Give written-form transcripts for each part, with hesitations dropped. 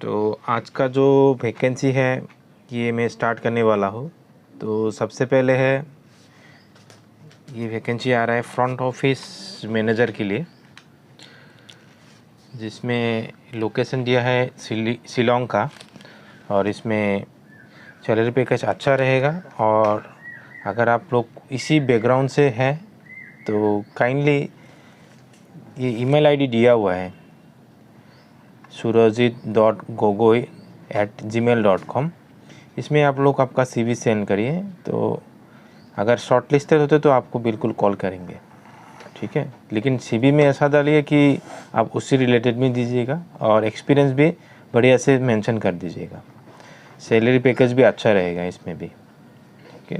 तो आज का जो वैकेंसी है ये मैं स्टार्ट करने वाला हूँ। तो सबसे पहले है ये वैकेंसी आ रहा है फ्रंट ऑफिस मैनेजर के लिए, जिसमें लोकेशन दिया है शिलोंग का, और इसमें सैलरी पैकेज अच्छा रहेगा। और अगर आप लोग इसी बैकग्राउंड से हैं तो काइंडली ये ईमेल आईडी दिया हुआ है surojit.gogoi@gmail.com। इसमें आप लोग आपका CV सेंड करिए, तो अगर शॉर्ट लिस्टेड होते तो आपको बिल्कुल कॉल करेंगे, ठीक है। लेकिन CV में ऐसा डालिए कि आप उससे रिलेटेड भी दीजिएगा और एक्सपीरियंस भी बढ़िया से मेंशन कर दीजिएगा। सैलरी पैकेज भी अच्छा रहेगा इसमें भी, ठीक है।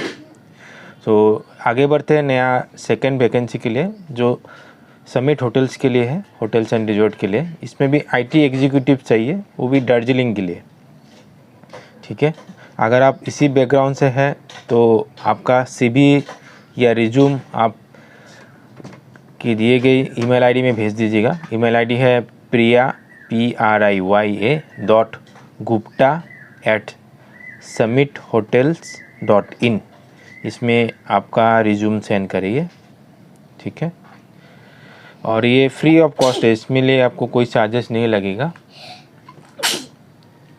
तो आगे बढ़ते हैं नया सेकंड वैकेंसी के लिए, जो समिट होटल्स के लिए है, होटल्स एंड रिजॉर्ट के लिए। इसमें भी IT एग्जीक्यूटिव चाहिए, वो भी दार्जिलिंग के लिए, ठीक है। अगर आप इसी बैकग्राउंड से हैं तो आपका CV या रिज्यूम आप की दिए गई ईमेल आईडी में भेज दीजिएगा। ईमेल आईडी है priya.gupta@summithotels.in। इसमें आपका रिज्यूम सेंड करिए, ठीक है। और ये फ्री ऑफ कॉस्ट है, इसमें लिए आपको कोई चार्जेस नहीं लगेगा,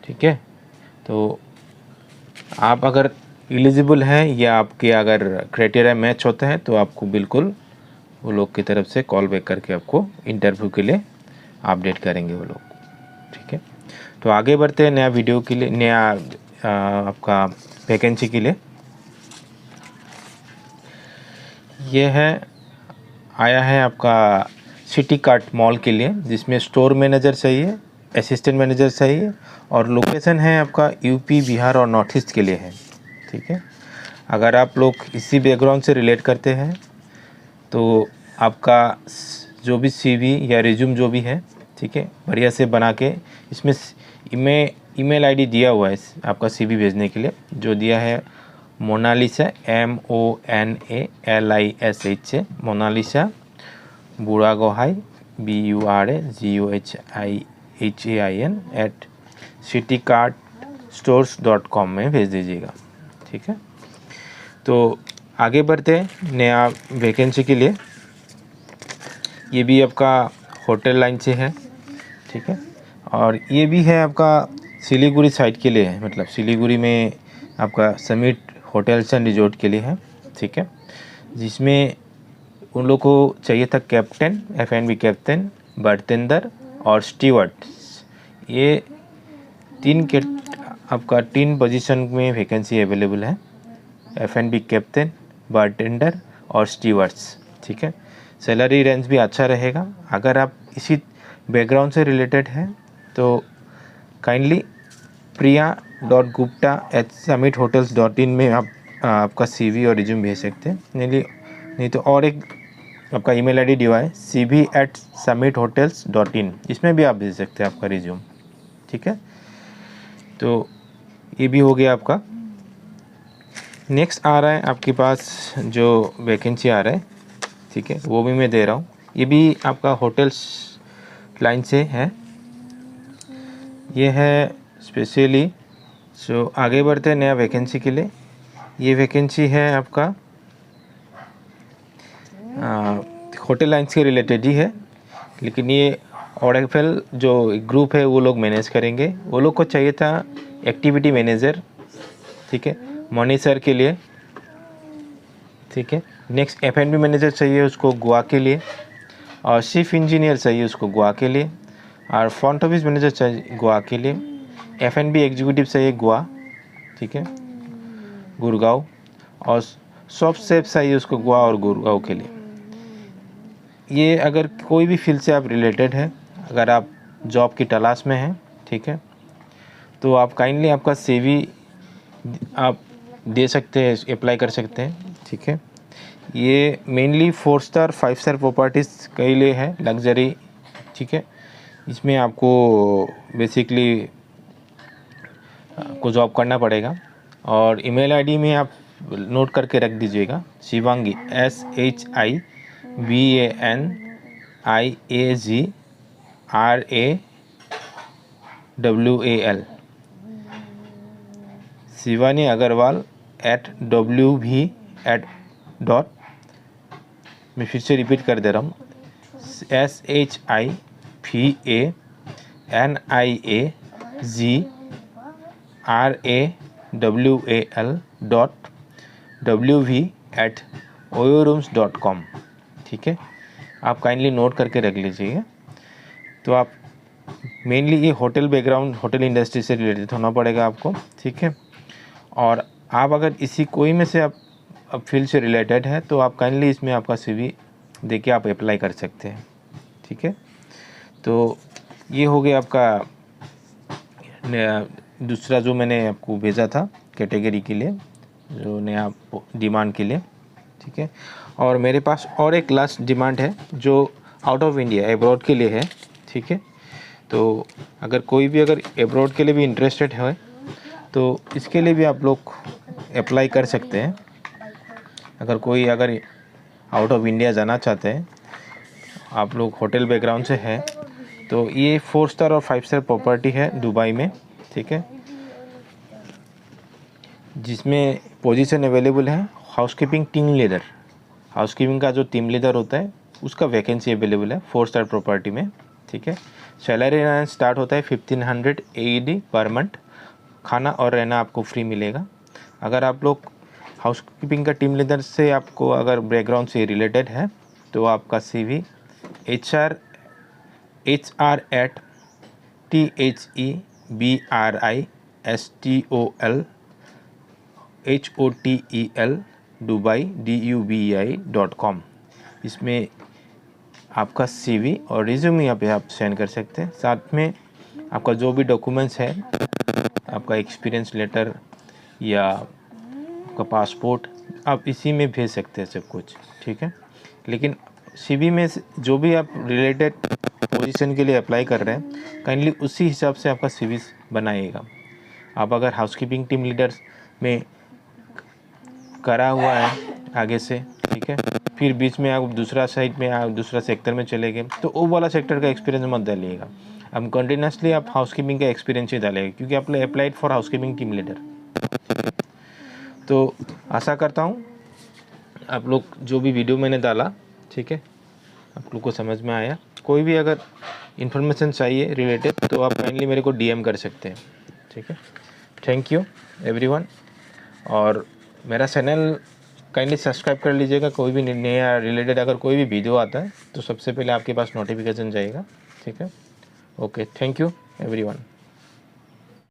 ठीक है। तो आप अगर एलिजिबल हैं या आपके अगर क्राइटेरिया मैच होते हैं तो आपको बिल्कुल वो लोग की तरफ से कॉल बैक करके आपको इंटरव्यू के लिए अपडेट करेंगे वो लोग, ठीक है। तो आगे बढ़ते हैं नया वीडियो के लिए, नया आपका वैकेंसी के लिए। ये है आया है आपका सिटी कार्ट मॉल के लिए, जिसमें स्टोर मैनेजर चाहिए, असिस्टेंट मैनेजर चाहिए, और लोकेशन है आपका UP, बिहार और नॉर्थ ईस्ट के लिए है, ठीक है। अगर आप लोग इसी बैकग्राउंड से रिलेट करते हैं तो आपका जो भी CV या रिज्यूम जो भी है, ठीक है, बढ़िया से बना के इसमें ईमेल आईडी दिया हुआ है आपका CV भेजने के लिए, जो दिया है Monalisa MONALISH Monalisa Buragohain BURAGOHAIN @citycartstores.com में भेज दीजिएगा, ठीक है। तो आगे बढ़ते हैं नया वैकेंसी के लिए। ये भी आपका होटल लाइन से है, ठीक है। और ये भी है आपका सिलीगुड़ी साइड के लिए है, मतलब सिलीगुड़ी में आपका समिट होटल्स एंड रिजॉर्ट के लिए है, ठीक है। जिसमें उन लोग को चाहिए था कैप्टन, F&B कैप्टन, बारटेंडर और स्टीवर्ड। ये आपका 3 पोजीशन में वैकेंसी अवेलेबल है, F&B कैप्टन, बारटेंडर और स्टीवर्ड्स, ठीक है। सैलरी रेंज भी अच्छा रहेगा। अगर आप इसी बैकग्राउंड से रिलेटेड हैं तो काइंडली priya.gupta@summithotels.in में आप आपका CV और रिज्यूम भेज सकते हैं। नहीं तो और एक आपका ईमेल आईडी दिया है cv@summithotels.in, इसमें भी आप भेज सकते हैं आपका रिज्यूम, ठीक है। तो ये भी हो गया आपका। नेक्स्ट आ रहा है आपके पास जो वैकेंसी आ रहा है, ठीक है, वो भी मैं दे रहा हूँ। ये भी आपका होटल्स लाइन से है, ये है स्पेशली। सो आगे बढ़ते हैं नया वैकेंसी के लिए। ये वैकेंसी है आपका होटल लाइन्स के रिलेटेड ही है, लेकिन ये ओरेकल जो ग्रुप है वो लोग मैनेज करेंगे। वो लोग को चाहिए था एक्टिविटी मैनेजर, ठीक है, मनी सर के लिए, ठीक है। नेक्स्ट F&B मैनेजर चाहिए उसको गोवा के लिए, और चीफ इंजीनियर चाहिए उसको गोवा के लिए, और फ्रंट ऑफिस मैनेजर चाहिए गोवा के लिए, F&B एग्जीक्यूटिव चाहिए गोवा, ठीक है, गुड़गांव, और सॉप सेफ चाहिए उसको गोवा और गुड़गांव के लिए। ये अगर कोई भी फील्ड से आप रिलेटेड है, अगर आप जॉब की तलाश में हैं, ठीक है, तो आप काइंडली आपका CV आप दे सकते हैं, अप्लाई कर सकते हैं, ठीक है। ये मेनली 4 स्टार 5 स्टार प्रॉपर्टीज़ के लिए है, लग्जरी, ठीक है। इसमें आपको बेसिकली आपको जॉब करना पड़ेगा। और ईमेल आईडी में आप नोट करके रख दीजिएगा, Shivangi SHIVANIAGRA WAL, Shivani Agrawal @WV dot, मैं फिर से रिपीट कर दे रहा हूँ, SHIVANIAGRAWAL.WV@oyorooms.com। ठीक है, आप काइंडली नोट करके रख लीजिएगा। तो आप मेनली ये होटल बैकग्राउंड, होटल इंडस्ट्री से रिलेटेड होना पड़ेगा आपको। ठीक है, और आप अगर इसी कोई में से आप फील्ड से रिलेटेड है तो आप काइंडली इसमें आपका CV देके आप अप्लाई कर सकते हैं। ठीक है, तो ये हो गया आपका दूसरा जो मैंने आपको भेजा था कैटेगरी के लिए, जो नया डिमांड के लिए। ठीक है, और मेरे पास और एक लास्ट डिमांड है जो आउट ऑफ इंडिया, एब्रॉड के लिए है। ठीक है, तो अगर कोई भी अगर एब्रॉड के लिए भी इंटरेस्टेड है तो इसके लिए भी आप लोग अप्लाई कर सकते हैं। अगर कोई अगर आउट ऑफ इंडिया जाना चाहते हैं, आप लोग होटल बैकग्राउंड से है, तो ये 4 स्टार और 5 स्टार प्रॉपर्टी है दुबई में। ठीक है, जिसमें पोजीशन अवेलेबल है हाउसकीपिंग टीम लीडर। हाउसकीपिंग का जो टीम लीडर होता है उसका वैकेंसी अवेलेबल है 4 स्टार प्रॉपर्टी में। ठीक है, सैलरी स्टार्ट होता है 1500 AED पर मंथ। खाना और रहना आपको फ्री मिलेगा। अगर आप लोग हाउसकीपिंग का टीम लीडर से आपको अगर बैकग्राउंड से रिलेटेड है तो आपका CV HR@THEBRISTOLHOTEL dubai.com, इसमें आपका CV और रिज्यूम यहाँ पे आप सेंड कर सकते हैं। साथ में आपका जो भी डॉक्यूमेंट्स है, आपका एक्सपीरियंस लेटर या आपका पासपोर्ट, आप इसी में भेज सकते हैं सब कुछ। ठीक है, लेकिन CV में जो भी आप रिलेटेड पोजीशन के लिए अप्लाई कर रहे हैं, काइंडली उसी हिसाब से आपका CV बनाइएगा। आप अगर हाउसकीपिंग टीम लीडर्स में करा हुआ है आगे से, ठीक है, फिर बीच में आप दूसरा साइड में आप दूसरा सेक्टर में चले गए तो वो वाला सेक्टर का एक्सपीरियंस मत डालिएगा। अब कंटिन्यूसली आप हाउसकीपिंग का एक्सपीरियंस ही डालेगा, क्योंकि आपने applied for housekeeping team leader. तो आशा करता हूँ आप लोग जो भी वीडियो मैंने डाला, ठीक है, आप लोग को समझ में आया। कोई भी अगर इन्फॉर्मेशन चाहिए रिलेटेड तो आप काइंडली मेरे को DM कर सकते हैं। ठीक है, थैंक यू एवरीवन, और मेरा चैनल काइंडली सब्सक्राइब कर लीजिएगा। कोई भी नया रिलेटेड अगर कोई भी वीडियो आता है तो सबसे पहले आपके पास नोटिफिकेशन जाएगा। ठीक है, ओके, थैंक यू एवरीवन।